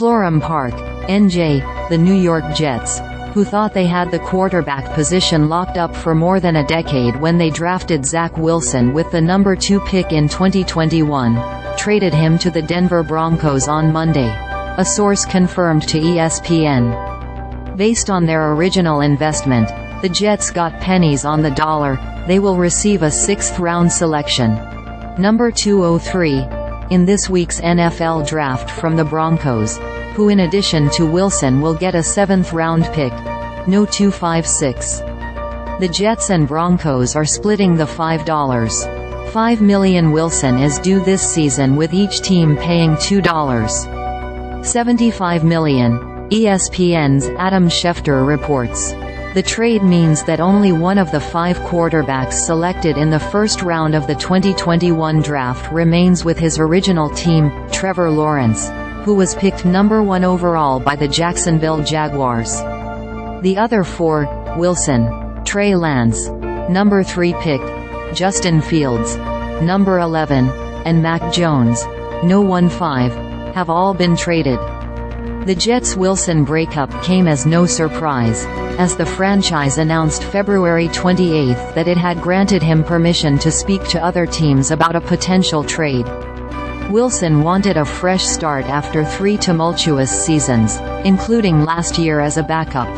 FLORHAM Park, NJ, the New York Jets, who thought they had the quarterback position locked up for more than a decade when they drafted Zach Wilson with the number 2 pick in 2021, traded him to the Denver Broncos on Monday. A source confirmed to ESPN. Based on their original investment, the Jets got pennies on the dollar. They will receive a 6th-round selection, number 203, in this week's NFL draft from the Broncos, who in addition to Wilson will get a 7th-round pick, no 256. The Jets and Broncos are splitting the $5.5 million Wilson is due this season, with each team paying $2.75 million, ESPN's Adam Schefter reports. The trade means that only one of the 5 quarterbacks selected in the first round of the 2021 draft remains with his original team, Trevor Lawrence, who was picked number 1 overall by the Jacksonville Jaguars. The other 4, Wilson, Trey Lance, number 3 pick, Justin Fields, number 11, and Mac Jones, no 1-5, have all been traded. The Jets-Wilson breakup came as no surprise, as the franchise announced February 28 that it had granted him permission to speak to other teams about a potential trade. Wilson wanted a fresh start after 3 tumultuous seasons, including last year as a backup.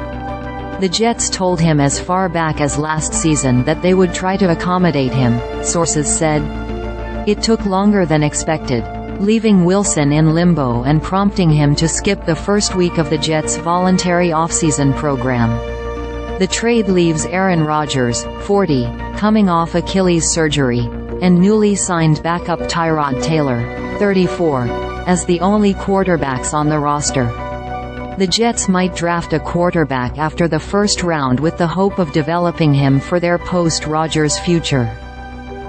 The Jets told him as far back as last season that they would try to accommodate him, sources said. It took longer than expected, leaving Wilson in limbo and prompting him to skip the first week of the Jets' voluntary offseason program. The trade leaves Aaron Rodgers, 40, coming off Achilles surgery, and newly signed backup Tyrod Taylor, 34, as the only quarterbacks on the roster. The Jets might draft a quarterback after the first round with the hope of developing him for their post-Rodgers future.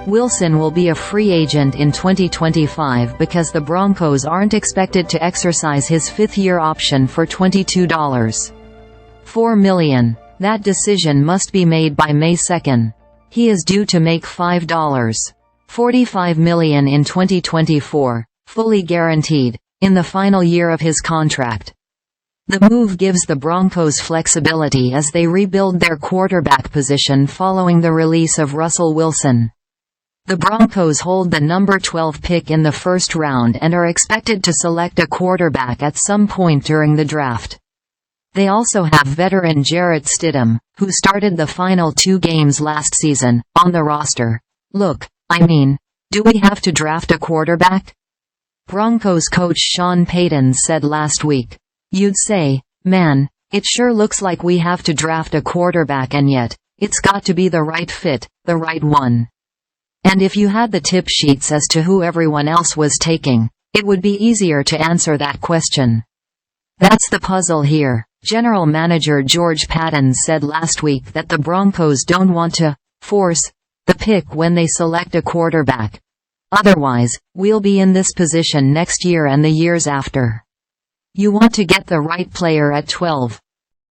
Wilson will be a free agent in 2025 because the Broncos aren't expected to exercise his 5th-year option for $22.4 million. That decision must be made by May 2. He is due to make $5.45 million in 2024, fully guaranteed, in the final year of his contract. The move gives the Broncos flexibility as they rebuild their quarterback position following the release of Russell Wilson. The Broncos hold the number 12 pick in the first round and are expected to select a quarterback at some point during the draft. They also have veteran Jarrett Stidham, who started the final 2 games last season, on the roster. Look, I mean, do we have to draft a quarterback? Broncos coach Sean Payton said last week. You'd say, man, it sure looks like we have to draft a quarterback, and yet, it's got to be the right fit, the right one. And if you had the tip sheets as to who everyone else was taking, it would be easier to answer that question. That's the puzzle here. General Manager George Paton said last week that the Broncos don't want to force the pick when they select a quarterback. Otherwise, we'll be in this position next year and the years after. You want to get the right player at 12.